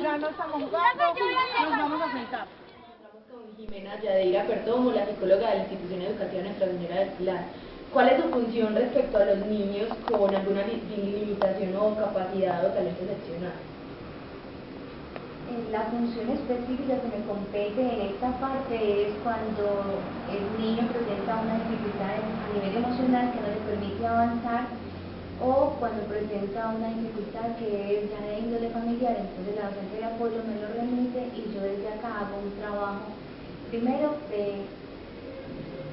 ya no estamos jugando, nos vamos a sentar. Estamos con Jimena Yadeira Perdomo, la psicóloga de la Institución Educativa Nuestra Señora del Pilar. ¿Cuál es su función respecto a los niños con alguna limitación o capacidad o talento excepcional? La función específica que me compete en esta parte es cuando el niño presenta una dificultad a nivel emocional que no le permite avanzar, o cuando presenta una dificultad que es ya de índole familiar. Entonces la docente de apoyo me lo remite y yo desde acá hago un trabajo primero de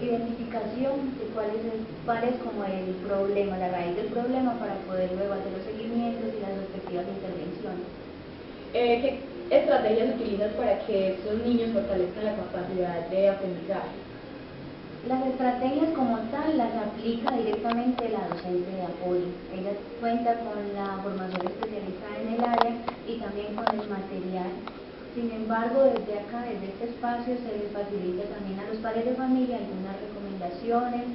identificación de cuál es como el problema, la raíz del problema, para poder luego hacer los seguimientos y las respectivas intervenciones. ¿Qué estrategias utilizas para que estos niños fortalezcan la capacidad de aprendizaje? Las estrategias como tal las aplica directamente la docente de apoyo. Ella cuenta con la formación especializada en el área y también con el material. Sin embargo, desde acá, desde este espacio, se les facilita también a los padres de familia algunas recomendaciones,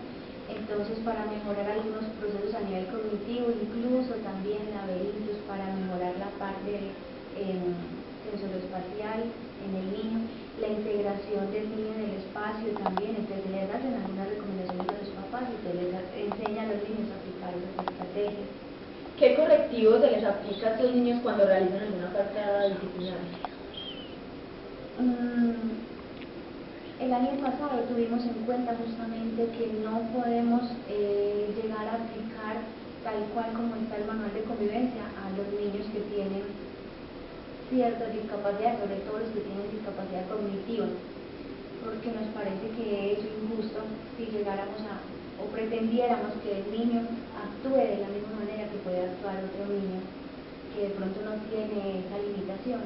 entonces para mejorar algunos procesos a nivel cognitivo, incluso también laberintos para mejorar la parte sensoroespacial en el niño, la integración del niño en el espacio también. Entonces les hacen algunas recomendaciones a los papás y se les enseña a los niños a aplicar esas estrategias. ¿Qué correctivos se les aplica a estos niños cuando realizan alguna falta disciplinaria? El año pasado tuvimos en cuenta justamente que no podemos llegar a aplicar tal cual como está el manual de convivencia a los niños que tienen cierta discapacidad, sobre todo los que tienen discapacidad cognitiva, porque nos parece que es injusto si llegáramos o pretendiéramos que el niño actúe de la misma manera que puede actuar otro niño que de pronto no tiene esa limitación.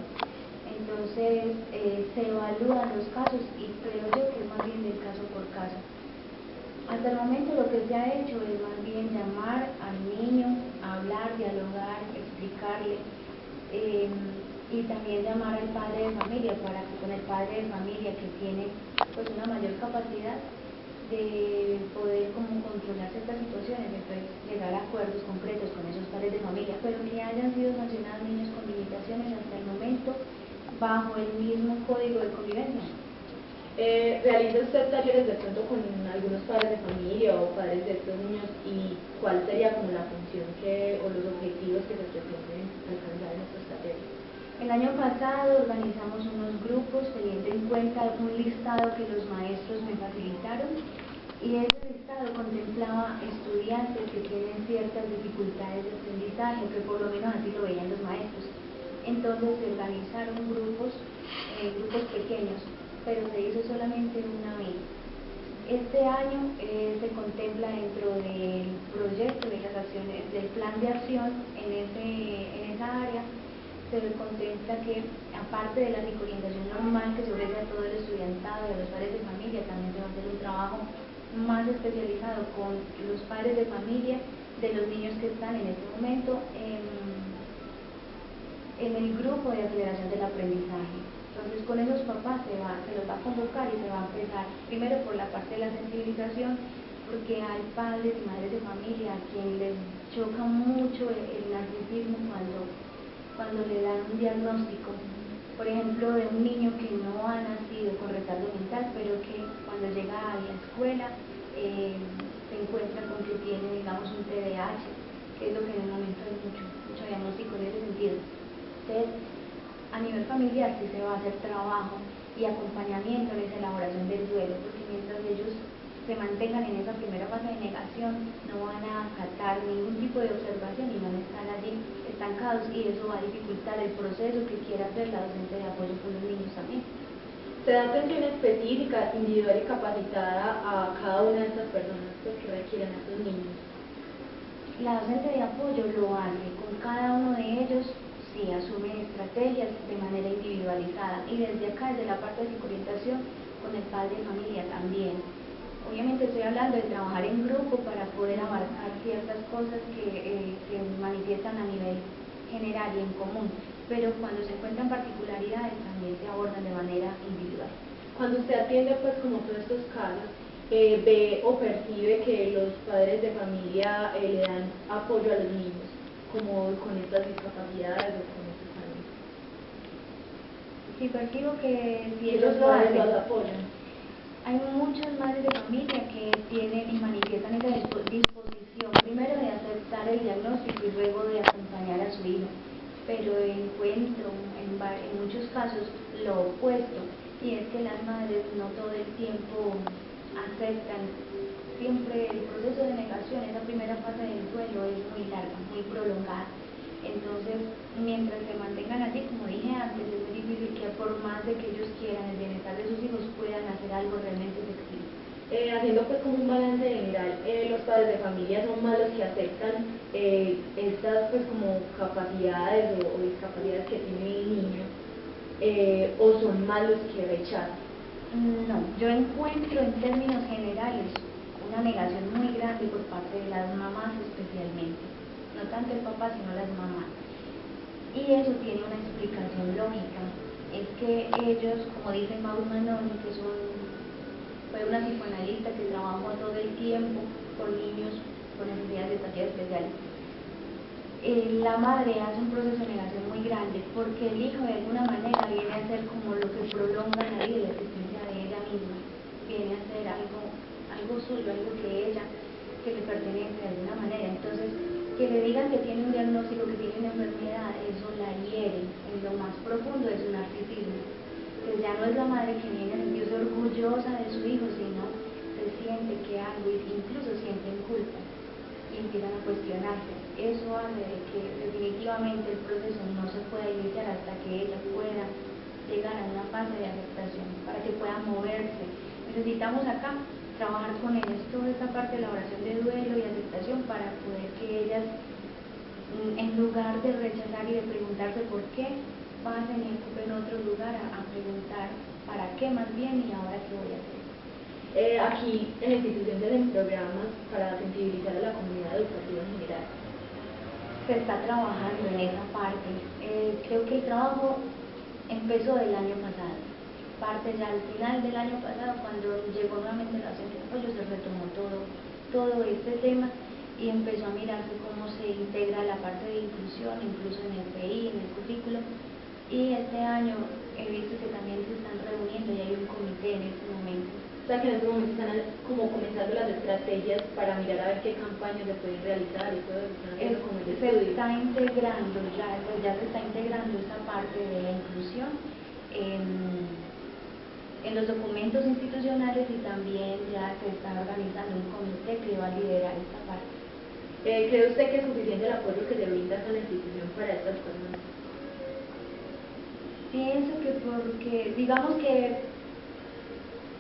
Entonces se evalúan los casos y creo yo que es más bien del caso por caso. Hasta el momento lo que se ha hecho es más bien llamar al niño, hablar, dialogar, explicarle, y también llamar al padre de familia para que con el padre de familia, que tiene pues una mayor capacidad de poder como controlar ciertas situaciones, entonces llegar a acuerdos concretos con esos padres de familia, pero que hayan sido sancionados niños con limitaciones hasta el momento bajo el mismo código de convivencia. ¿Realiza usted talleres de pronto con algunos padres de familia o padres de estos niños, y cuál sería como la función o los objetivos que se pretenden alcanzar en estos talleres? El año pasado organizamos unos grupos teniendo en cuenta un listado que los maestros me facilitaron, y ese listado contemplaba estudiantes que tienen ciertas dificultades de aprendizaje, que por lo menos así lo veían los maestros. Entonces se organizaron grupos pequeños, pero se hizo solamente una vez. Este año se contempla dentro del proyecto de las acciones, del plan de acción en esa área, se contempla que aparte de la psicoorientación normal que se ofrece a todo el estudiantado y a los padres de familia, también se va a hacer un trabajo más especializado con los padres de familia de los niños que están en este momento en el grupo de aceleración del aprendizaje. Entonces con esos papás se los va a convocar y se va a empezar primero por la parte de la sensibilización, porque hay padres y madres de familia a quien les choca mucho el narcisismo cuando le dan un diagnóstico, por ejemplo, de un niño que no ha nacido con retardo mental, pero que cuando llega a la escuela se encuentra con que tiene, digamos, un TDAH, que es lo que en el momento hay mucho diagnóstico en ese sentido. Entonces, a nivel familiar sí se va a hacer trabajo y acompañamiento en esa elaboración del duelo, porque mientras ellos se mantengan en esa primera fase de negación, no van a acatar ningún tipo de observación y van a estar allí estancados, y eso va a dificultar el proceso que quiera hacer la docente de apoyo con los niños también. ¿Se da atención específica, individual y capacitada a cada una de estas personas que requieren a estos niños? La docente de apoyo lo hace con cada uno de ellos. Sí, asume estrategias de manera individualizada, y desde acá, desde la parte de psicoorientación, con el padre de familia también. Obviamente estoy hablando de trabajar en grupo para poder abarcar ciertas cosas que manifiestan a nivel general y en común, pero cuando se encuentran particularidades también se abordan de manera individual. Cuando usted atiende pues como todos estos casos, ve o percibe que los padres de familia le dan apoyo a los niños como con estas discapacidades o con estos casos. Sí, percibo que si Que ellos los lo padres hacen, los apoyan. hay muchas madres de familia que tienen y manifiestan esa disposición, primero de aceptar el diagnóstico y luego de acompañar a su hijo, pero encuentro en muchos casos lo opuesto, y es que las madres no todo el tiempo aceptan. Siempre el proceso de negación, esa primera fase del duelo, es muy larga, muy prolongada. Entonces, mientras se mantengan así, como dije antes, es muy difícil que por más de que ellos quieran el bienestar de sus hijos, puedan hacer algo realmente efectivo. Haciendo pues como un balance general, los padres de familia son más los que aceptan estas pues como capacidades o discapacidades que tiene el niño, o son más los que rechazan. No, yo encuentro en términos generales una negación muy grande por parte de las mamás especialmente, no tanto el papá sino las mamás, y eso tiene una explicación lógica. Es que ellos, como dice Maud Manoni, que fue una psicoanalista que trabajó todo el tiempo con niños con necesidades educativas especiales, la madre hace un proceso de negación muy grande porque el hijo de alguna manera viene a ser como lo que prolonga la vida y la existencia de ella misma, viene a ser algo suyo, algo que le pertenece de alguna manera. Entonces, que le digan que tiene un diagnóstico, que tiene una enfermedad, eso la hiere en lo más profundo de su narcisismo. Pues ya no es la madre que viene a sentirse orgullosa de su hijo, sino se siente que algo, incluso sienten culpa y empiezan a cuestionarse. Eso hace de que definitivamente el proceso no se pueda iniciar hasta que ella pueda llegar a una fase de aceptación, para que pueda moverse. Necesitamos acá trabajar con ellas toda esta parte de elaboración de duelo y aceptación para poder que ellas, en lugar de rechazar y de preguntarse por qué, pasen y ocupen otro lugar a preguntar para qué más bien y ahora qué voy a hacer. Aquí en la institución tienen programas para sensibilizar a la comunidad educativa en general. Se está trabajando en esa parte. Creo que el trabajo empezó del año pasado. Parte ya al final del año pasado, cuando llegó nuevamente la Asociación de Apoyo, se retomó todo este tema y empezó a mirarse cómo se integra la parte de inclusión, incluso en el PI, en el currículo. Y este año he visto que también se están reuniendo y hay un comité en este momento. O sea que en este momento están como comenzando las estrategias para mirar a ver qué campañas se pueden realizar y todo eso. Como el Se estudio. está integrando, ya se está integrando esta parte de la inclusión en los documentos institucionales, y también ya se está organizando un comité que va a liderar esta parte. ¿Cree usted que es suficiente el apoyo que se brinda a la institución para estas personas? Pienso que porque, digamos que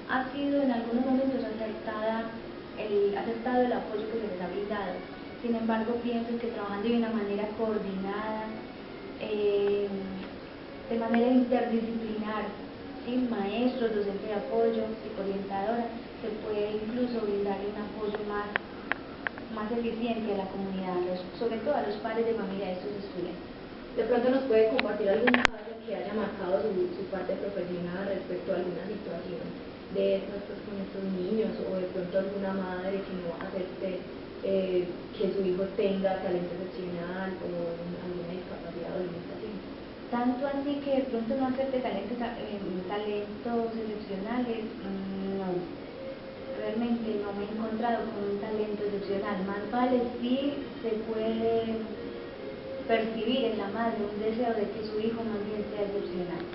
ha sido en algunos momentos acertado el apoyo que se les ha brindado. Sin embargo, pienso que trabajando de una manera coordinada, de manera interdisciplinar, sin maestros, docentes de apoyo, psicoorientadora, se puede incluso brindar un apoyo más eficiente a la comunidad, sobre todo a los padres de familia de estos estudiantes. De pronto nos puede compartir algún caso que haya marcado su parte profesional respecto a alguna situación de estas pues, con estos niños, o de pronto alguna madre que no acepte que su hijo tenga talento excepcional o alguna discapacidad o limitación. Tanto así que de pronto no acepte talentos excepcionales, no. Realmente no me he encontrado con un talento excepcional. Más vale si se puede percibir en la madre un deseo de que su hijo más bien sea excepcional.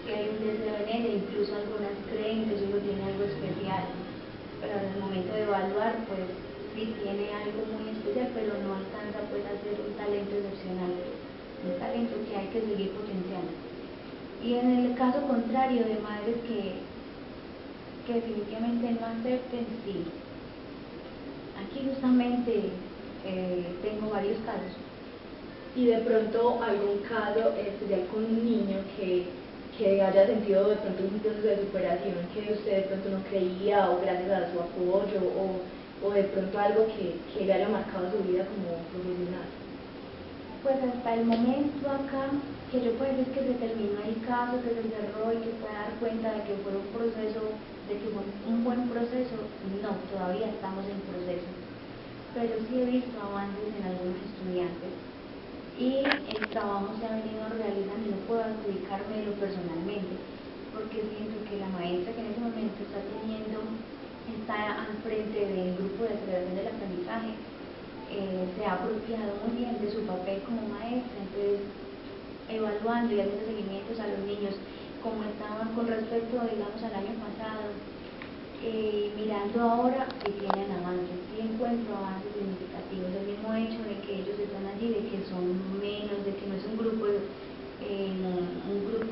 Si hay un deseo en ella, incluso algunas creen que su hijo tiene algo especial, pero en el momento de evaluar, pues sí tiene algo muy especial, pero no alcanza pues a ser un talento excepcional, un talento que hay que seguir potenciando. Y en el caso contrario de madres que definitivamente no acepten, sí. Aquí justamente tengo varios casos. Y de pronto algún caso especial con un niño que haya sentido de pronto un proceso de superación que usted de pronto no creía, o gracias a su apoyo, o de pronto algo que le haya marcado su vida como profesional. Pues hasta el momento acá, que yo puedo decir que se terminó el caso, que se cerró y que pueda dar cuenta de que fue un proceso, de que fue un buen proceso, no, todavía estamos en proceso. Pero sí he visto avances en algunos estudiantes. y el trabajo se ha venido realizando y no puedo adjudicármelo personalmente, porque siento que la maestra que en ese momento está al frente del grupo de aceleración del aprendizaje, se ha apropiado muy bien de su papel como maestra, entonces evaluando y haciendo seguimientos a los niños como estaban con respecto, digamos, al año pasado, mirando ahora si tienen avances, si encuentro avances significativos, el mismo hecho de que ellos están allí, de que son menos, de que no es un grupo,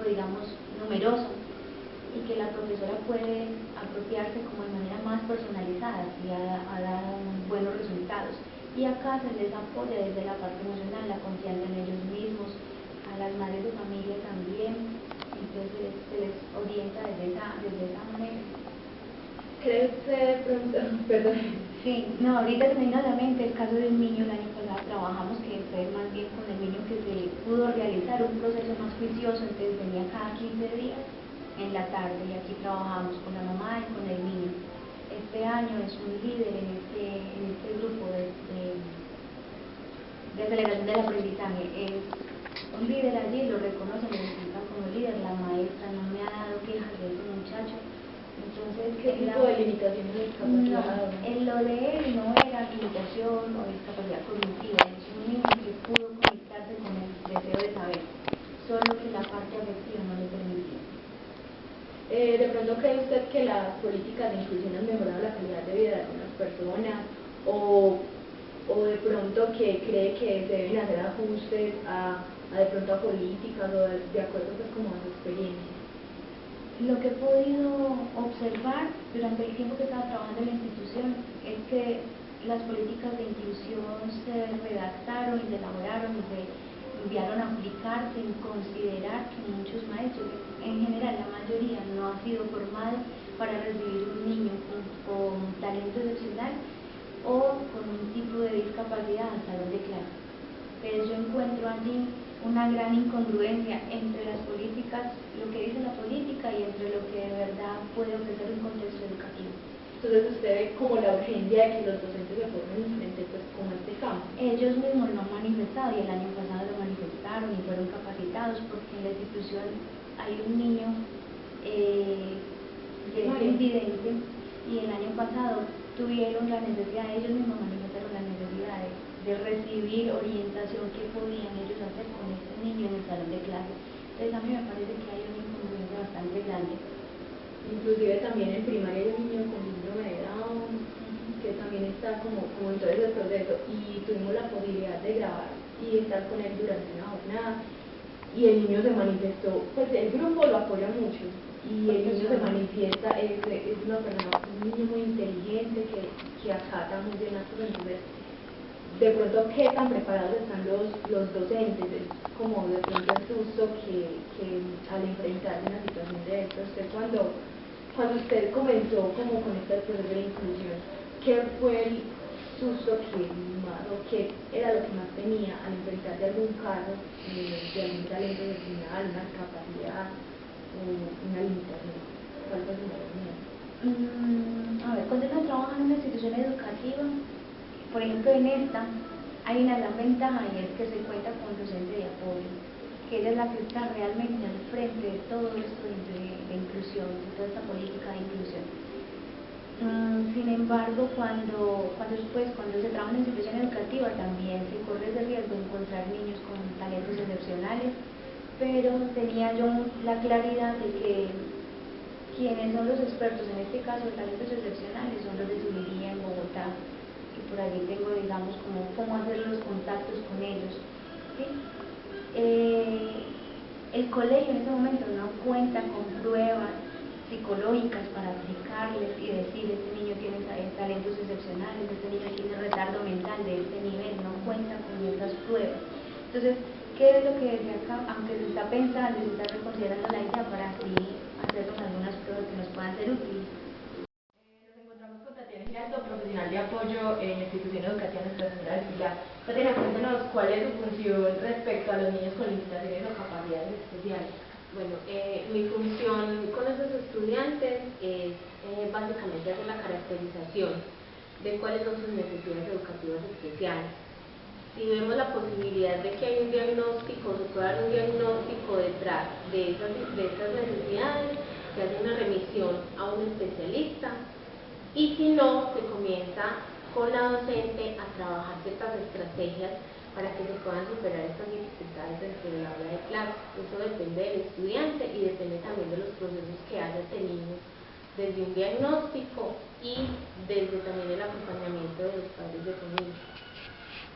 digamos, numeroso, y que la profesora puede apropiarse como de manera más personalizada, si ha dado buenos resultados. Y acá se les apoya desde la parte emocional, la confianza en ellos mismos, a las madres de familia también, entonces se les orienta desde esa manera. ¿Cree usted, perdón? Sí, no, ahorita se me vino a la mente el caso de un niño. El año pasado trabajamos que fue más bien con el niño que se pudo realizar un proceso más juicioso, entonces venía cada 15 días en la tarde y aquí trabajamos con la mamá y con el niño. Este año es un líder en este grupo de aceleración del aprendizaje, es un líder allí, lo reconocen, lo identifican como líder. La maestra no me ha dado quejas de ese muchacho. Entonces, ¿qué tipo de limitaciones de discapacidad? No, en lo de él no era limitación o discapacidad cognitiva, es un niño que pudo conectarse con el deseo de saber, solo que la parte afectiva no le permitía. ¿De pronto cree usted que las políticas de inclusión han mejorado la calidad de vida de algunas personas o de pronto que cree que se deben hacer ajustes a de pronto a políticas o de acuerdo pues como a su experiencia? Lo que he podido observar durante el tiempo que estaba trabajando en la institución es que las políticas de inclusión se redactaron y se elaboraron y se enviaron a aplicar sin considerar que muchos maestros, en general la mayoría, no ha sido formado para recibir un niño con talento excepcional o con un tipo de discapacidad al salón de clase. Pero yo encuentro allí una gran incongruencia entre las políticas, lo que dice la política y entre lo que de verdad puede ofrecer un contexto educativo. Entonces usted ve como la urgencia de que los docentes se formen frente pues como a este campo. Ellos mismos lo han manifestado y el año pasado lo manifestaron y fueron capacitados porque en la institución hay un niño que es invidente y el año pasado tuvieron la necesidad, ellos mismos manifestaron la necesidad de recibir orientación que podían ellos hacer con este niño en el salón de clase. Entonces a mí me parece que hay una incongruencia bastante grande. Inclusive también en primaria hay un niño con síndrome de Down que también está como en todo ese proceso y tuvimos la posibilidad de grabar y estar con él durante una jornada y el niño se manifestó, pues el grupo lo apoya mucho y el niño se manifiesta, es una persona, un niño muy inteligente que acata muy bien las cosas. Entonces, de pronto qué tan preparados están los docentes, es como de pronto el susto que al enfrentarse a una situación de esto, usted cuando usted comenzó como con este proceso de inclusión, ¿qué fue el susto que más o qué era lo que más tenía al enfrentarse a algún caso de algún talento excepcional, una capacidad o una limitación? ¿Cuál fue su mayor miedo? A ver, cuando uno trabaja en una institución educativa, por ejemplo en esta, hay una gran ventaja y es que se cuenta con docente de apoyo, que ella es la que está realmente al frente de todo esto de inclusión, de toda esta política de inclusión. Sin embargo, cuando se trabaja en una institución educativa también se corre ese riesgo de encontrar niños con talentos excepcionales, pero tenía yo la claridad de que quienes son los expertos en este caso de talentos excepcionales son los de Zubiría en Bogotá, y por allí tengo, digamos, cómo hacer los contactos con ellos, ¿sí? El colegio en este momento no cuenta con pruebas psicológicas para aplicarles y decir este niño tiene talentos excepcionales, este niño tiene retardo mental de este nivel, no cuenta con esas pruebas. Entonces, ¿qué es lo que desde acá, aunque se está pensando y se está reconsiderando la idea para así hacernos algunas pruebas que nos puedan ser útiles? Nos encontramos con Tatiana Giraldo, profesional de apoyo en la institución educativa Nuestra Señora del Pilar. Tatiana, cuéntanos cuál es su función respecto a los niños con limitaciones o capacidades especiales. Bueno, mi función con esos estudiantes es básicamente hacer la caracterización de cuáles son sus necesidades educativas especiales. si vemos la posibilidad de que hay un diagnóstico, se pueda dar un diagnóstico detrás de esas necesidades, se hace una remisión a un especialista, y si no, se comienza con la docente a trabajar ciertas estrategias para que se puedan superar estas dificultades dentro del aula de clase. Eso depende del estudiante y depende también de los procesos que haya tenido desde un diagnóstico y desde también el acompañamiento de los padres de familia.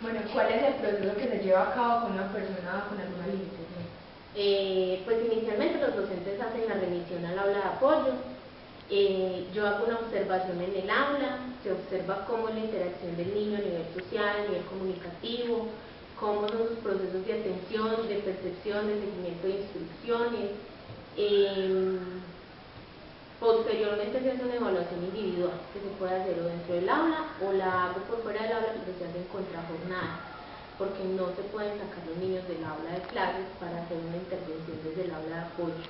Bueno, ¿cuál es el proceso que se lleva a cabo con una persona con alguna limitación? Pues inicialmente los docentes hacen la remisión al aula de apoyo. Yo hago una observación en el aula, se observa cómo es la interacción del niño a nivel social, a nivel comunicativo, cómo son sus procesos de atención, de percepción, de seguimiento de instrucciones. Posteriormente se hace una evaluación individual que se puede hacer o dentro del aula o la hago por fuera del aula, pero se hace en contrajornada, porque no se pueden sacar los niños del aula de clases para hacer una intervención desde el aula de apoyo.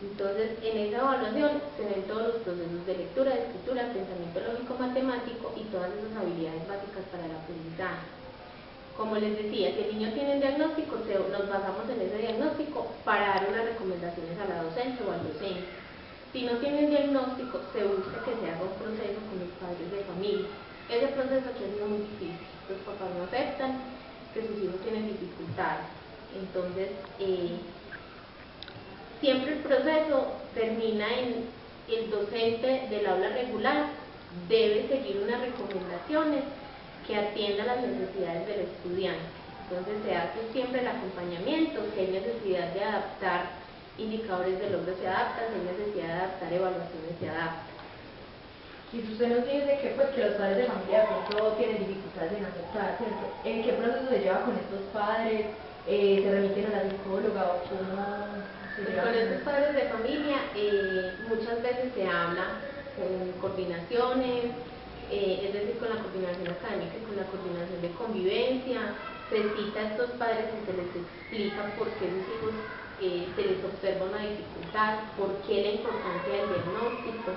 Entonces, en esa evaluación se ven todos los procesos de lectura, de escritura, pensamiento lógico-matemático y todas esas habilidades básicas para el aprendizaje. Como les decía, si el niño tiene un diagnóstico, nos basamos en ese diagnóstico para dar unas recomendaciones a la docente o al docente. Si no tiene un diagnóstico, se busca que se haga un proceso con los padres de familia. Ese proceso que es muy difícil. Los papás no aceptan que sus hijos tienen dificultades. Entonces, siempre el proceso termina en el docente del aula regular debe seguir unas recomendaciones que atiendan las necesidades del estudiante. Entonces se hace siempre el acompañamiento, si hay necesidad de adaptar indicadores de logro se adaptan, si hay necesidad de adaptar evaluaciones se adaptan. Y usted nos dice que, pues, que los padres de familia de pronto tienen dificultades en aceptar, ¿cierto? ¿En qué proceso se lleva con estos padres? ¿Se remiten a la psicóloga o cómo se lleva? Con estos padres de familia muchas veces se habla con coordinaciones, es decir, con la coordinación académica y con la coordinación de convivencia, se cita a estos padres y se les explica por qué sus hijos se les observa una dificultad, por qué la importancia del diagnóstico.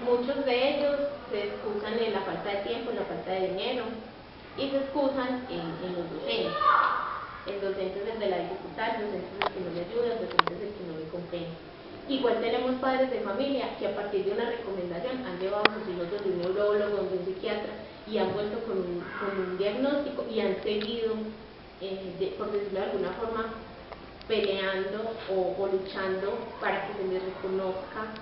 Muchos de ellos se excusan en la falta de tiempo, en la falta de dinero y se excusan en los docentes. El docente es el de la dificultad, el docente es el que no le ayuda, el docente es el que no le comprende. Igual tenemos padres de familia que a partir de una recomendación han llevado a sus hijos donde un neurólogo, donde un psiquiatra y han vuelto con un diagnóstico y han seguido, por decirlo de alguna forma, peleando o luchando para que se les reconozca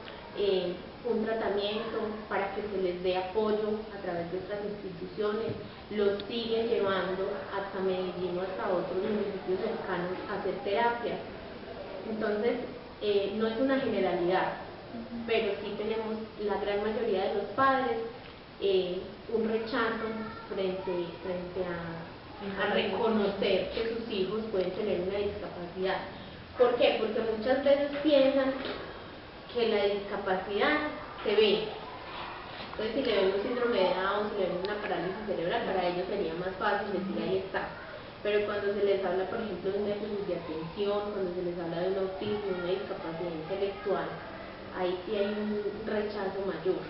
un tratamiento, para que se les dé apoyo a través de otras instituciones, los siguen llevando hasta Medellín o hasta otros municipios cercanos a hacer terapias. Entonces, no es una generalidad, pero sí tenemos la gran mayoría de los padres un rechazo frente a reconocer que sus hijos pueden tener una discapacidad. ¿Por qué? Porque muchas veces piensan que la discapacidad se ve. Entonces, si le ven un síndrome de Down, si le ven una parálisis cerebral, para ellos sería más fácil decir ahí está. Pero cuando se les habla, por ejemplo, de un déficit de atención, cuando se les habla de un autismo, una discapacidad intelectual, ahí sí hay un rechazo mayor.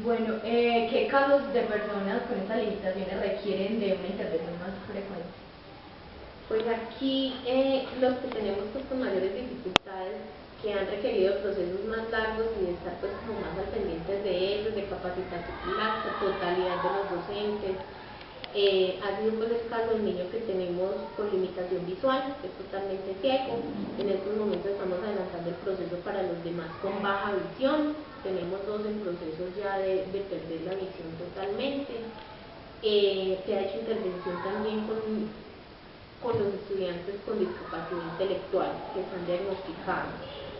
Bueno, ¿qué casos de personas con estas limitaciones requieren de una intervención más frecuente? Pues aquí los que tenemos pues, con mayores dificultades, que han requerido procesos más largos y de estar pues como más al pendientes de ellos, de capacitar la totalidad de los docentes. Ha sido pues el caso del niño que tenemos con limitación visual, que es totalmente ciego. En estos momentos estamos adelantando el proceso para los demás con baja visión. Tenemos dos en proceso ya de perder la visión totalmente. Se ha hecho intervención también con los estudiantes con discapacidad intelectual que están diagnosticados,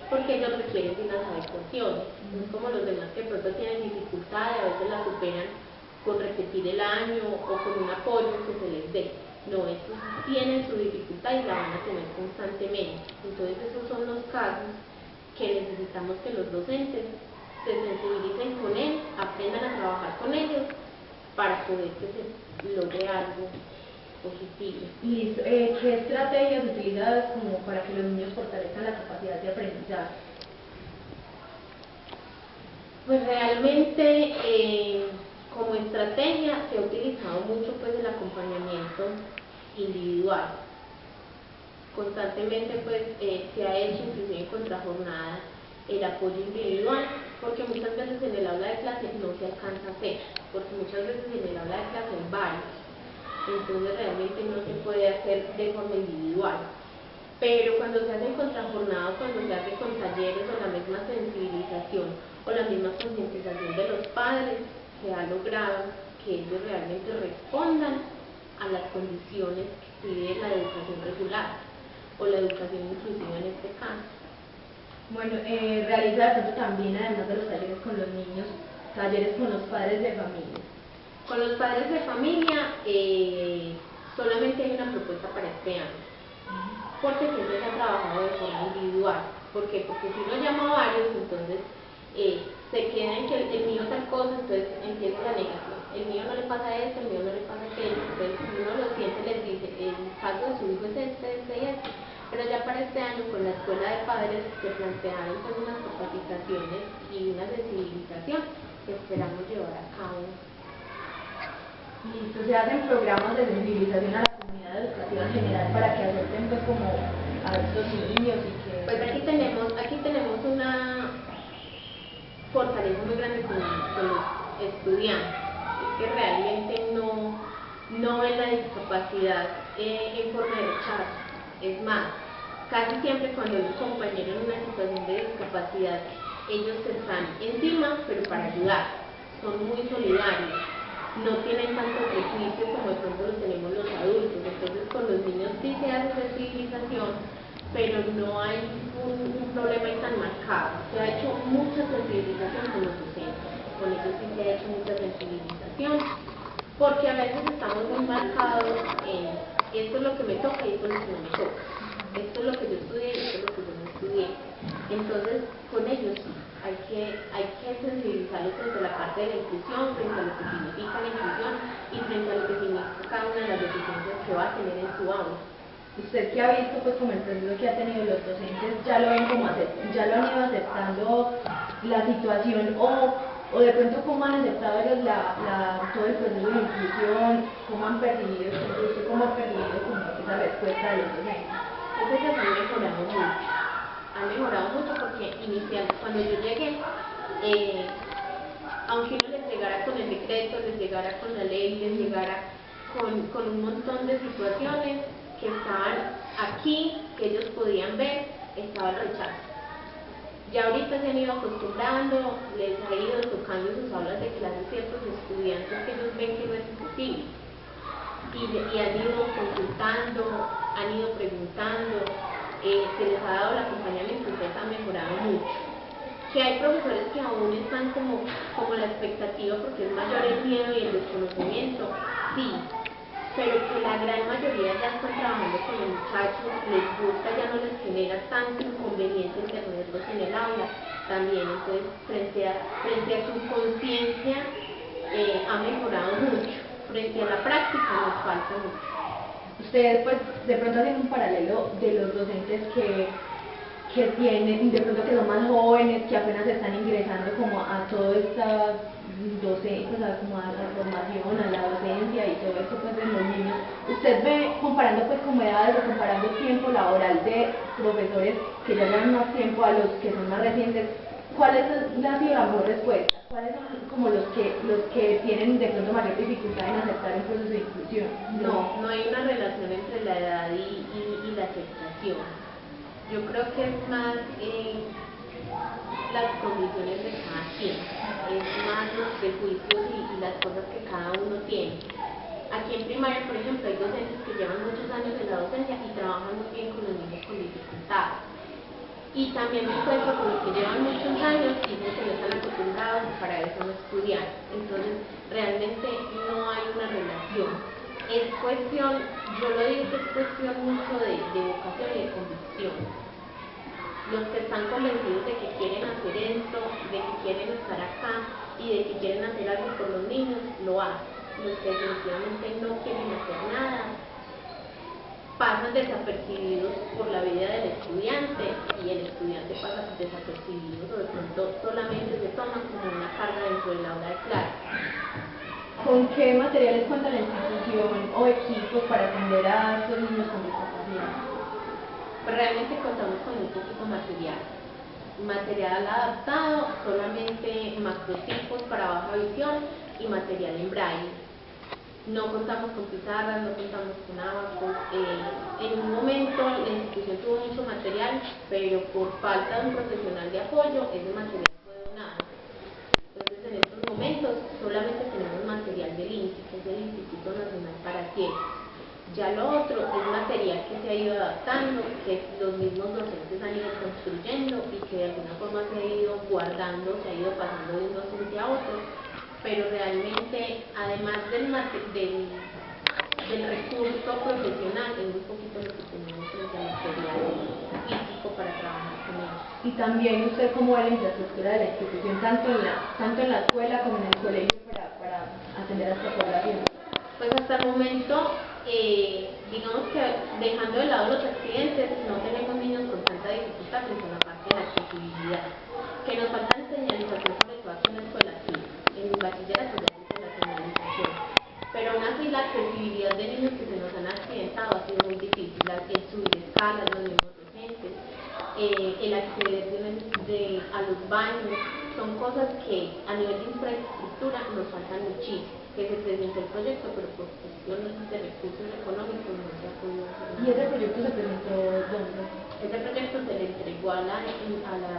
porque ellos requieren de unas adecuaciones. No es como los demás que pronto tienen dificultades, a veces la superan con repetir el año o con un apoyo que se les dé. No, estos tienen su dificultad y la van a tener constantemente. Entonces esos son los casos que necesitamos que los docentes se sensibilicen con él, aprendan a trabajar con ellos para poder que se logre algo positivo. Listo. ¿Qué estrategias utilizadas como para que los niños fortalezcan la capacidad de aprendizaje? Pues realmente como estrategia se ha utilizado mucho pues el acompañamiento individual. Constantemente pues se ha hecho inclusive en contrajornada el apoyo individual, porque muchas veces en el aula de clase no se alcanza a hacer, porque muchas veces en el aula de clase hay varios, entonces realmente no se puede hacer de forma individual. Pero cuando se hace en contrajornada, cuando se hace con talleres o la misma sensibilización o la misma concientización de los padres, se ha logrado que ellos realmente respondan a las condiciones que pide la educación regular o la educación inclusiva en este caso. Bueno, realiza de pronto también, además de los talleres con los niños, talleres con los padres de familia. Con los padres de familia solamente hay una propuesta para este año, porque siempre se ha trabajado de forma individual. ¿Por qué? Porque si uno llama a varios, entonces se queda en que el mío tal cosa, entonces empieza la negación. El mío no le pasa esto, el mío no le pasa aquello, entonces si uno lo siente les dice, el caso de su hijo es este y este. Pero ya para este año con la escuela de padres se plantearon pues unas capacitaciones y una sensibilización que esperamos llevar a cabo. Listo, se hacen programas de sensibilización a la comunidad educativa en general para que acepten pues como a estos niños y que... Pues aquí tenemos una fortaleza muy grande con los estudiantes, es que realmente no ven la discapacidad en forma de rechazo. Es más, casi siempre cuando hay un compañero en una situación de discapacidad, ellos están encima, pero para ayudar, son muy solidarios, no tienen tanto prejuicio como de pronto lo tenemos los adultos. Entonces con los niños sí se hace sensibilización, pero no hay un problema ahí tan marcado. Se ha hecho mucha sensibilización con los docentes, con ellos sí se ha hecho mucha sensibilización, porque a veces estamos muy marcados en esto es lo que me toca y esto es lo que no me toca, esto es lo que yo estudié y esto es lo que yo no estudié. Entonces con ellos hay que sensibilizarlos frente a la parte de la inclusión, frente a lo que significa la inclusión y frente a lo que significa cada una de las deficiencias que va a tener en su aula. Usted que ha visto pues como el proceso que ha tenido los docentes, ya lo ven como ya lo han ido aceptando la situación o de pronto cómo han aceptado ellos todo el proceso de inclusión, cómo han percibido, cómo ha percibido como esa respuesta de los docentes. Entonces han mejorado mucho porque inicialmente cuando yo llegué, aunque uno les llegara con el decreto, les llegara con la ley, les llegara con un montón de situaciones que estaban aquí, que ellos podían ver, estaba el rechazo. Ya ahorita se han ido acostumbrando, les ha ido tocando sus aulas de clase ciertos estudiantes que ellos ven que no es posible. Y han ido consultando, han ido preguntando, se les ha dado el acompañamiento, ustedes han mejorado mucho. Que hay profesores que aún están como la expectativa porque es mayor el miedo y el desconocimiento, sí, pero que la gran mayoría ya están trabajando con los muchachos, les gusta, ya no les genera tanto inconveniente tenerlos en el aula también. Entonces frente a su conciencia ha mejorado mucho, frente a la práctica nos falta mucho. Ustedes pues de pronto hacen un paralelo de los docentes que tienen, de pronto que son más jóvenes, que apenas están ingresando como a toda esta docencia, como a la formación, a la docencia y todo esto pues de los niños. Usted ve, comparando pues como edades o comparando tiempo laboral de profesores que ya llevan más tiempo a los que son más recientes, ¿cuál ha sido la mejor respuesta? ¿Cuáles son como los que tienen de pronto mayor dificultad en aceptar un proceso de inclusión? No hay una relación entre la edad y la aceptación. Yo creo que es más las condiciones de cada quien, es más los prejuicios y las cosas que cada uno tiene. Aquí en primaria, por ejemplo, hay docentes que llevan muchos años en la docencia y trabajan muy bien con los niños con dificultades. Y también me encuentro con los que llevan muchos años y dicen que no están acostumbrados y para eso no estudiar. Entonces, realmente no hay una relación. Es cuestión, yo lo digo que es cuestión mucho de vocación y de convicción. Los que están convencidos de que quieren hacer esto, de que quieren estar acá y de que quieren hacer algo por los niños, lo hacen. Los que definitivamente no quieren hacer nada, pasan desapercibidos por la vida del estudiante y el estudiante pasa desapercibido, o de pronto solamente se toma como una carga dentro del aula de clase. ¿Con qué materiales cuenta la institución o equipos para atender a estos niños con discapacidad? Pues realmente contamos con muy poquito material adaptado, solamente macrotipos para baja visión y material en braille. No contamos con pizarras, no contamos con abacos. En un momento la institución tuvo mucho material, pero por falta de un profesional de apoyo, ese material fue donado. Entonces en estos momentos solamente tenemos material del INSI, que es el Instituto Nacional para Ciegos. Ya lo otro es material que se ha ido adaptando, que los mismos docentes han ido construyendo y que de alguna forma se ha ido guardando, se ha ido pasando de un docente a otro, pero realmente, además del recurso profesional, es muy poquito lo que tenemos frente al material físico para trabajar con ellos. Y también usted cómo ve la infraestructura de la institución, tanto en la escuela como en el colegio, para atender a esta población. Pues hasta el momento, digamos que dejando de lado los accidentes, no tenemos niños con tanta dificultad frente a la parte de la accesibilidad. Que nos falta señalización, sobre todo aquí en la escuela, sí, en el bachillerato ya se la señalización. Pero aún así la accesibilidad de niños que se nos han accidentado ha sido muy difícil, el subir escalas, los mismos docentes, el acceder a los baños, son cosas que a nivel de infraestructura nos faltan muchísimo. Que se presentó el proyecto, pero por cuestiones de recursos económicos no se ha podido hacer nada. ¿Y ese proyecto se presentó dónde? Este proyecto se le entregó a la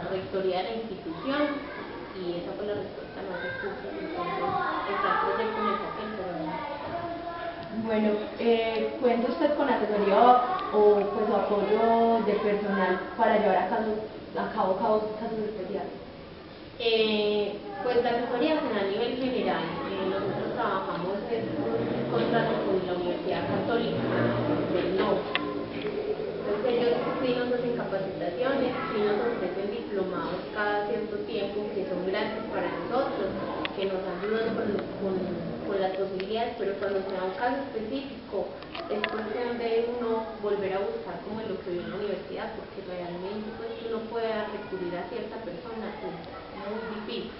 rectoría de la institución y esa fue la respuesta, no recursos. Entonces está el proyecto en el papel, pero no. Bueno, ¿cuenta usted con asesoría o pues apoyo de personal para llevar a cabo casos especiales? Pues la asesoría se da a nivel general. Nosotros trabajamos en un contrato con la Universidad Católica del Norte. Entonces ellos sí nos hacen capacitaciones, sí nos ofrecen diplomados cada cierto tiempo que son gratis para nosotros, que nos ayudan con las posibilidades, pero cuando se da un caso específico es cuestión de uno volver a buscar como en lo que vio en la universidad, porque realmente pues uno pueda recurrir a cierta persona es muy difícil.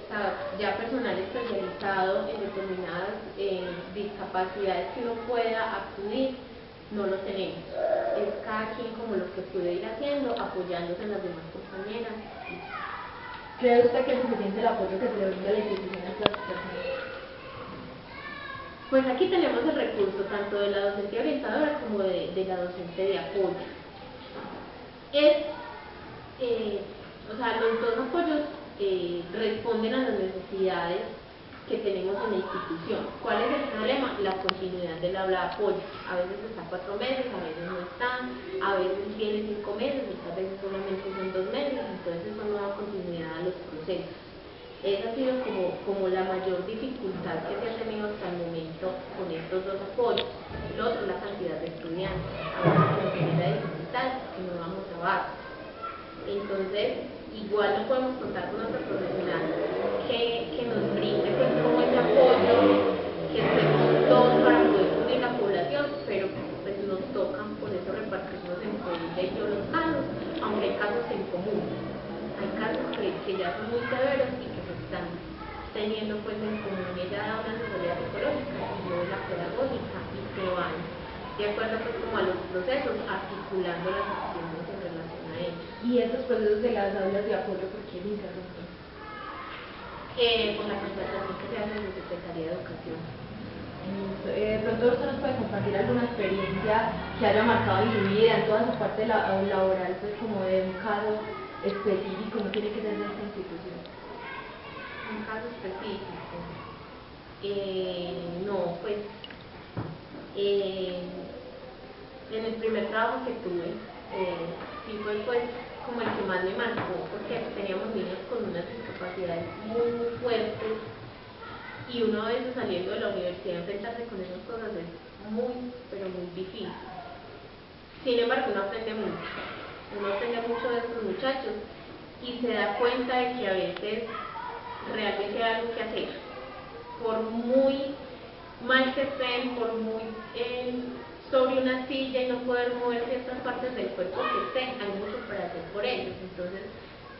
O sea, ya personal especializado en determinadas discapacidades que uno pueda acudir, no lo tenemos. Es cada quien como lo que puede ir haciendo, apoyándose en las demás compañeras. ¿Cree usted que es suficiente el apoyo que se le brinda a la institución a estas personas? Pues aquí tenemos el recurso tanto de la docente orientadora como de la docente de apoyo. O sea, los dos apoyos responden a las necesidades que tenemos en la institución. ¿Cuál es el problema? La continuidad del aula de apoyo. A veces está 4 meses, a veces no está, a veces tiene 5 meses, muchas veces solamente son 2 meses, entonces eso no da continuidad a los procesos. Esa ha sido como la mayor dificultad que se ha tenido hasta el momento con estos dos apoyos. Lo otro, la cantidad de estudiantes. A veces nos genera dificultad que no vamos a base. Entonces, igual no podemos contar con otro profesional que nos brinde pues como ese apoyo, que estemos todos para poder cubrir la población, pero pues nos tocan por eso repartirnos entre ella y yo los casos, aunque hay casos en común. Hay casos que ya son muy severos y que se están teniendo pues en común. Ella da una asesoría psicológica y yo la pedagógica y se van de acuerdo pues como a los procesos, articulando las acciones en relación a ellos. ¿Y estos procesos de las aulas de apoyo por qué se interrumpen? Por la contratación que se hace de Secretaría de Educación. Pronto usted nos puede compartir alguna experiencia que haya marcado en su vida, en toda su parte laboral, pues como de un caso específico, no tiene que ser de esta institución. Un caso específico. No, pues en el primer trabajo que tuve, sí fue pues como el que más me marcó, porque teníamos niños con unas discapacidades muy, muy fuertes y uno a veces saliendo de la universidad enfrentarse con esas cosas es muy, pero muy difícil. Sin embargo, uno aprende mucho de estos muchachos y se da cuenta de que a veces realmente hay algo que hacer. Por muy mal que estén, por muy sobre una silla y no poder mover ciertas partes del cuerpo que estén, hay mucho para hacer por ellos. Entonces,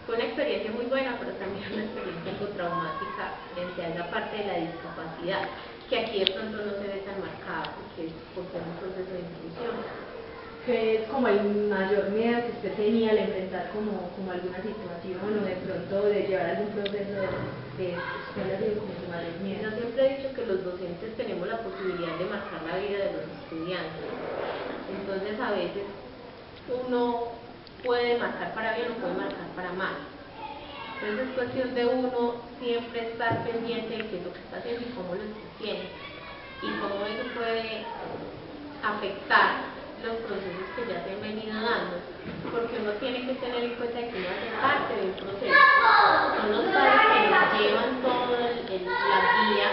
Fue una experiencia muy buena, pero también una experiencia algo traumática frente a esa parte de la discapacidad, que aquí de pronto no se ve tan marcada, porque es un proceso de inclusión. ¿Qué es como el mayor miedo que usted tenía al enfrentar como alguna situación o de pronto de llevar algún proceso de cuál ha sido como su mayor miedo? Yo siempre he dicho que los docentes tenemos la posibilidad de marcar la vida de los estudiantes. Entonces a veces uno puede marcar para bien o puede marcar para mal. Entonces es cuestión de uno siempre estar pendiente de qué es lo que está haciendo y cómo lo está haciendo y cómo eso puede afectar los procesos que ya se han venido dando, porque uno tiene que tener en cuenta que uno hace parte de un proceso. Son los padres que nos llevan toda la guía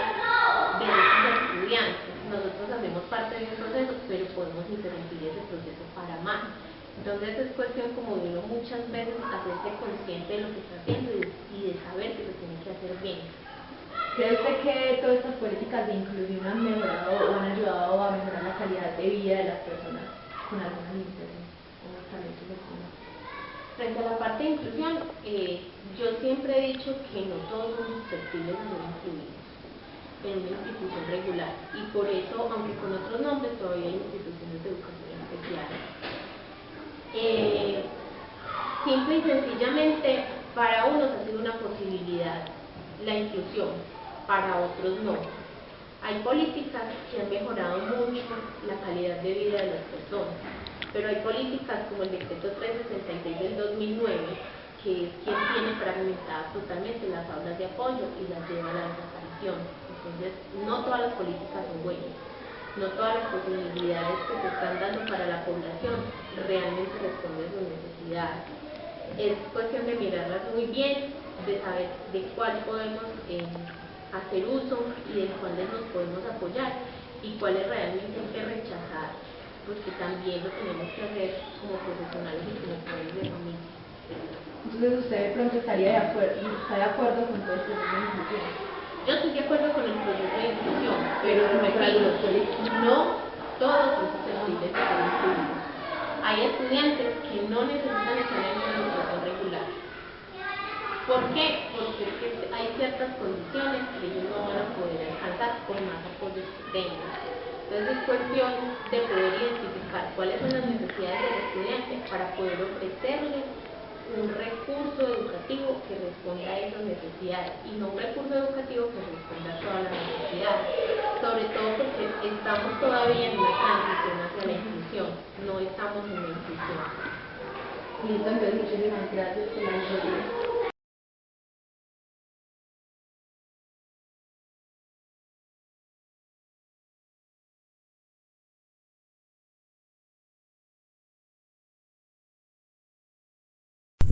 de esos estudiantes. Nosotros hacemos parte de un proceso, pero podemos interrumpir ese proceso para mal. Entonces es cuestión como de uno muchas veces hacerse consciente de lo que está haciendo y de saber que lo tiene que hacer bien. ¿Cree usted que todas estas políticas de inclusión han mejorado o han ayudado a mejorar la calidad de vida de las personas con alguna limitación o talentos extraños? Frente a la parte de inclusión, yo siempre he dicho que no todos son susceptibles de ser incluidos en una institución regular, y por eso, aunque con otros nombres, todavía hay instituciones de educación especial. Simple y sencillamente, para unos ha sido una posibilidad la inclusión, para otros no. Hay políticas que han mejorado mucho la calidad de vida de las personas, pero hay políticas como el decreto 366 del 2009, que es quien tiene fragmentadas totalmente las aulas de apoyo y las lleva a la desaparición. Entonces, no todas las políticas son buenas, no todas las posibilidades que se están dando para la población realmente responden a sus necesidades. Es cuestión de mirarlas muy bien, de saber de cuál podemos hacer uso y de cuáles nos podemos apoyar y cuáles realmente hay que rechazar, porque también lo tenemos que hacer como profesionales y como padres de familia. Entonces usted de pronto está de acuerdo con todo este proceso de inclusión. Yo estoy de acuerdo con el proceso de inclusión, pero repito, no todos son susceptibles de ser incluidos. Hay estudiantes que no necesitan estar en una educación regular. ¿Por qué? Porque es que hay ciertas condiciones que ellos no van a poder alcanzar por más apoyos que tengan. Entonces es cuestión de poder identificar cuáles son las necesidades del estudiante para poder ofrecerle un recurso educativo que responda a esas necesidades y no un recurso educativo que responda a todas las necesidades, sobre todo porque estamos todavía en una transición hacia la inclusión, no estamos en la inclusión. Listo, entonces muchísimas gracias por la información.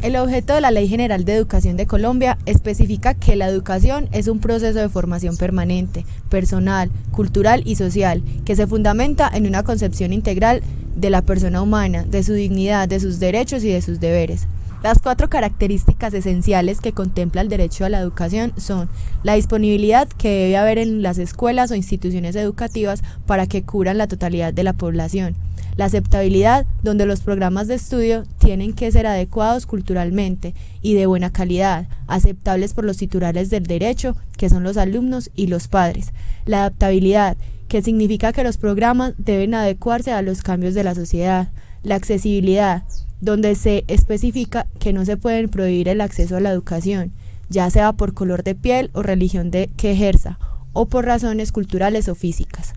El objeto de la Ley General de Educación de Colombia especifica que la educación es un proceso de formación permanente, personal, cultural y social, que se fundamenta en una concepción integral de la persona humana, de su dignidad, de sus derechos y de sus deberes. Las 4 características esenciales que contempla el derecho a la educación son la disponibilidad que debe haber en las escuelas o instituciones educativas para que cubran la totalidad de la población, la aceptabilidad, donde los programas de estudio tienen que ser adecuados culturalmente y de buena calidad, aceptables por los titulares del derecho, que son los alumnos y los padres, la adaptabilidad, que significa que los programas deben adecuarse a los cambios de la sociedad, la accesibilidad, donde se especifica que no se puede prohibir el acceso a la educación, ya sea por color de piel o religión que ejerza, o por razones culturales o físicas.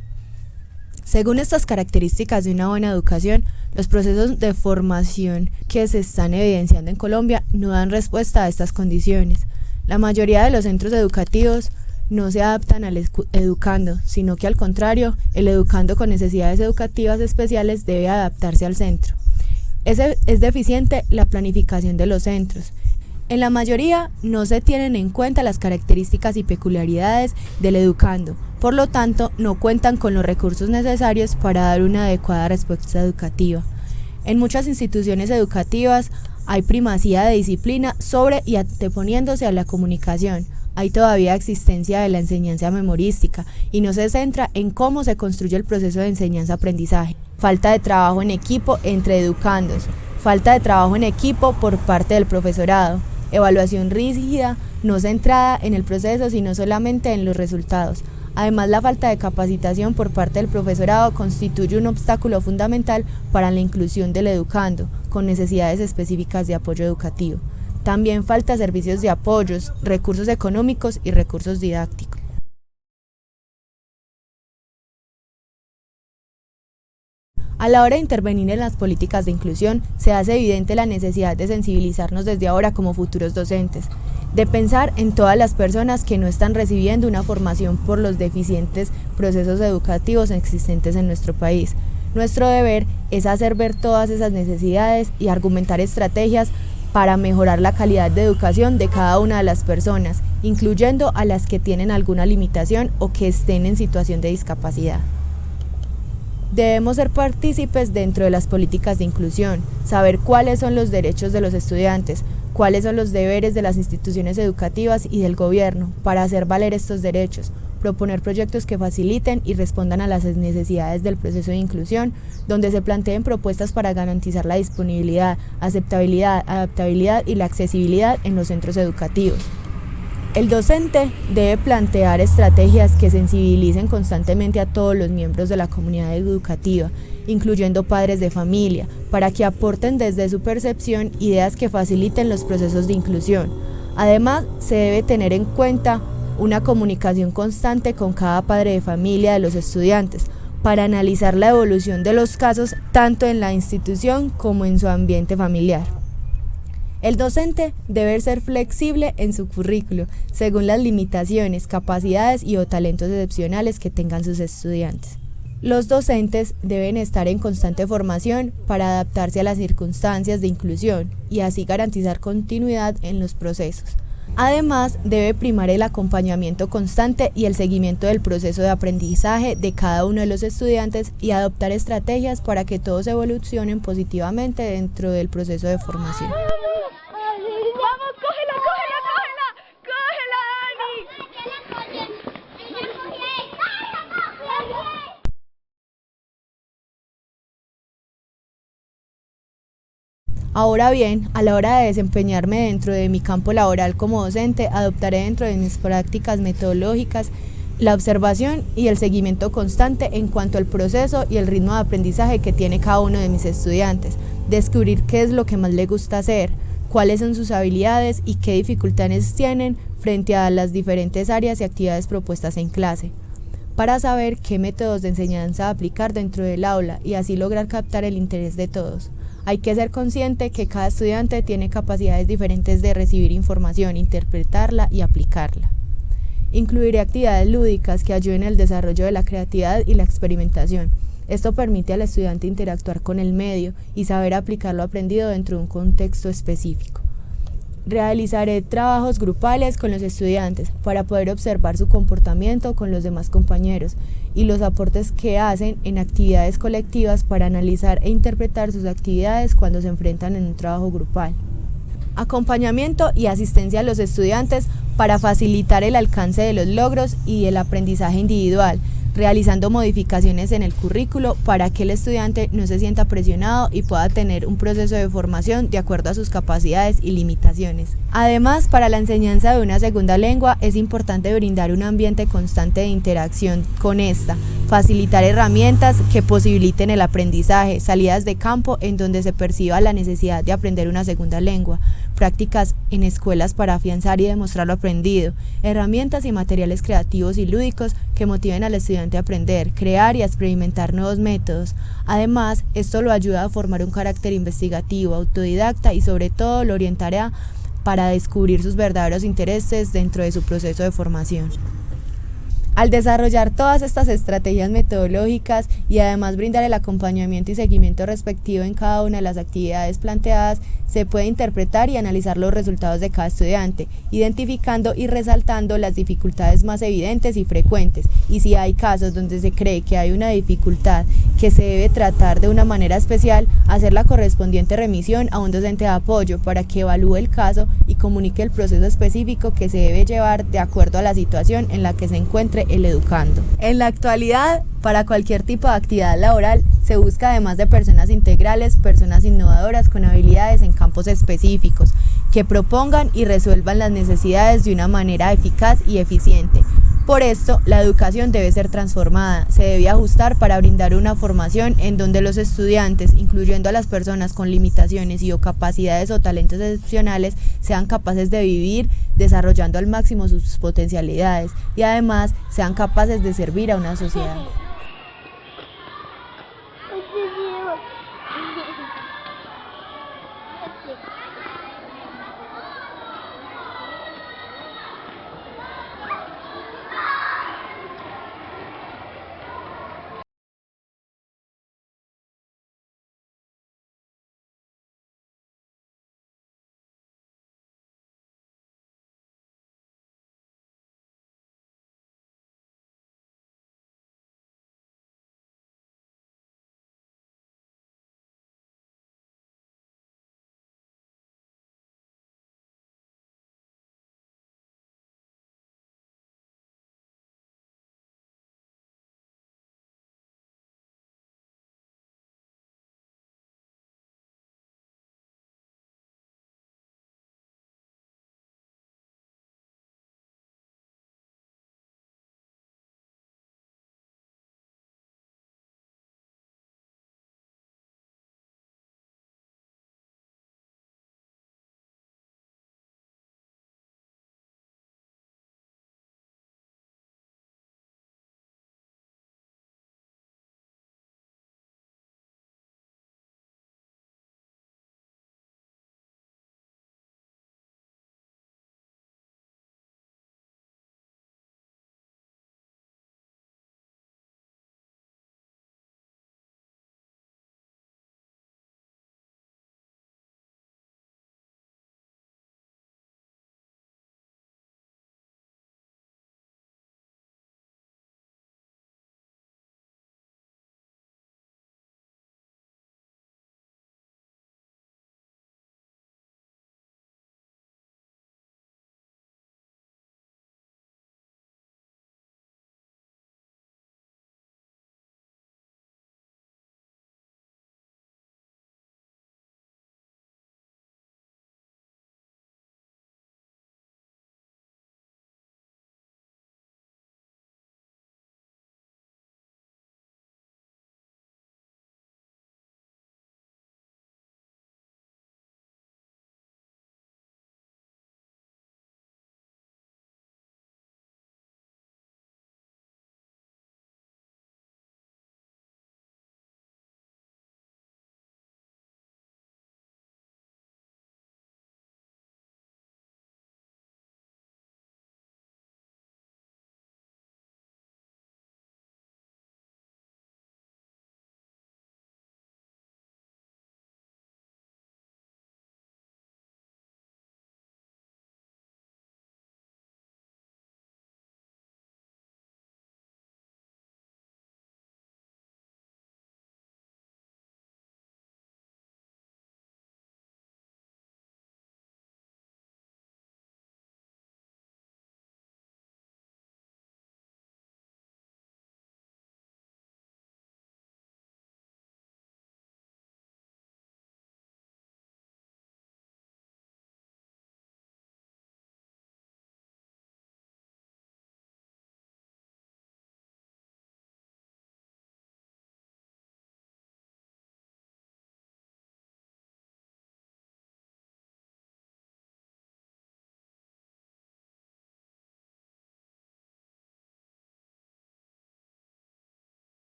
Según estas características de una buena educación, los procesos de formación que se están evidenciando en Colombia no dan respuesta a estas condiciones. La mayoría de los centros educativos no se adaptan al educando, sino que al contrario, el educando con necesidades educativas especiales debe adaptarse al centro. Es deficiente la planificación de los centros. En la mayoría no se tienen en cuenta las características y peculiaridades del educando, por lo tanto no cuentan con los recursos necesarios para dar una adecuada respuesta educativa. En muchas instituciones educativas hay primacía de disciplina sobre y anteponiéndose a la comunicación. Hay todavía existencia de la enseñanza memorística y no se centra en cómo se construye el proceso de enseñanza-aprendizaje. Falta de trabajo en equipo entre educandos, falta de trabajo en equipo por parte del profesorado, evaluación rígida, no centrada en el proceso, sino solamente en los resultados. Además, la falta de capacitación por parte del profesorado constituye un obstáculo fundamental para la inclusión del educando, con necesidades específicas de apoyo educativo. También falta servicios de apoyos, recursos económicos y recursos didácticos. A la hora de intervenir en las políticas de inclusión, se hace evidente la necesidad de sensibilizarnos desde ahora como futuros docentes, de pensar en todas las personas que no están recibiendo una formación por los deficientes procesos educativos existentes en nuestro país. Nuestro deber es hacer ver todas esas necesidades y argumentar estrategias para mejorar la calidad de educación de cada una de las personas, incluyendo a las que tienen alguna limitación o que estén en situación de discapacidad. Debemos ser partícipes dentro de las políticas de inclusión, saber cuáles son los derechos de los estudiantes, cuáles son los deberes de las instituciones educativas y del gobierno para hacer valer estos derechos, proponer proyectos que faciliten y respondan a las necesidades del proceso de inclusión, donde se planteen propuestas para garantizar la disponibilidad, aceptabilidad, adaptabilidad y la accesibilidad en los centros educativos. El docente debe plantear estrategias que sensibilicen constantemente a todos los miembros de la comunidad educativa, incluyendo padres de familia, para que aporten desde su percepción ideas que faciliten los procesos de inclusión. Además, se debe tener en cuenta una comunicación constante con cada padre de familia de los estudiantes, para analizar la evolución de los casos tanto en la institución como en su ambiente familiar. El docente debe ser flexible en su currículo, según las limitaciones, capacidades y o talentos excepcionales que tengan sus estudiantes. Los docentes deben estar en constante formación para adaptarse a las circunstancias de inclusión y así garantizar continuidad en los procesos. Además, debe primar el acompañamiento constante y el seguimiento del proceso de aprendizaje de cada uno de los estudiantes y adoptar estrategias para que todos evolucionen positivamente dentro del proceso de formación. ¡Vamos, cógela, Dani! Ahora bien, a la hora de desempeñarme dentro de mi campo laboral como docente, adoptaré dentro de mis prácticas metodológicas la observación y el seguimiento constante en cuanto al proceso y el ritmo de aprendizaje que tiene cada uno de mis estudiantes, descubrir qué es lo que más les gusta hacer, cuáles son sus habilidades y qué dificultades tienen frente a las diferentes áreas y actividades propuestas en clase, para saber qué métodos de enseñanza aplicar dentro del aula y así lograr captar el interés de todos. Hay que ser consciente que cada estudiante tiene capacidades diferentes de recibir información, interpretarla y aplicarla. Incluiré actividades lúdicas que ayuden al desarrollo de la creatividad y la experimentación. Esto permite al estudiante interactuar con el medio y saber aplicar lo aprendido dentro de un contexto específico. Realizaré trabajos grupales con los estudiantes para poder observar su comportamiento con los demás compañeros y los aportes que hacen en actividades colectivas para analizar e interpretar sus actividades cuando se enfrentan en un trabajo grupal. Acompañamiento y asistencia a los estudiantes para facilitar el alcance de los logros y el aprendizaje individual, realizando modificaciones en el currículo para que el estudiante no se sienta presionado y pueda tener un proceso de formación de acuerdo a sus capacidades y limitaciones. Además, para la enseñanza de una segunda lengua es importante brindar un ambiente constante de interacción con esta, facilitar herramientas que posibiliten el aprendizaje, salidas de campo en donde se perciba la necesidad de aprender una segunda lengua, prácticas en escuelas para afianzar y demostrar lo aprendido, herramientas y materiales creativos y lúdicos que motiven al estudiante a aprender, crear y a experimentar nuevos métodos. Además, esto lo ayuda a formar un carácter investigativo, autodidacta y sobre todo lo orientará para descubrir sus verdaderos intereses dentro de su proceso de formación. Al desarrollar todas estas estrategias metodológicas y además brindar el acompañamiento y seguimiento respectivo en cada una de las actividades planteadas, se puede interpretar y analizar los resultados de cada estudiante, identificando y resaltando las dificultades más evidentes y frecuentes, y si hay casos donde se cree que hay una dificultad que se debe tratar de una manera especial, hacer la correspondiente remisión a un docente de apoyo para que evalúe el caso y comunique el proceso específico que se debe llevar de acuerdo a la situación en la que se encuentre el educando. En la actualidad, para cualquier tipo de actividad laboral, se busca además de personas integrales, personas innovadoras con habilidades en campos específicos, que propongan y resuelvan las necesidades de una manera eficaz y eficiente. Por esto, la educación debe ser transformada, se debe ajustar para brindar una formación en donde los estudiantes, incluyendo a las personas con limitaciones y o capacidades o talentos excepcionales, sean capaces de vivir desarrollando al máximo sus potencialidades y además sean capaces de servir a una sociedad.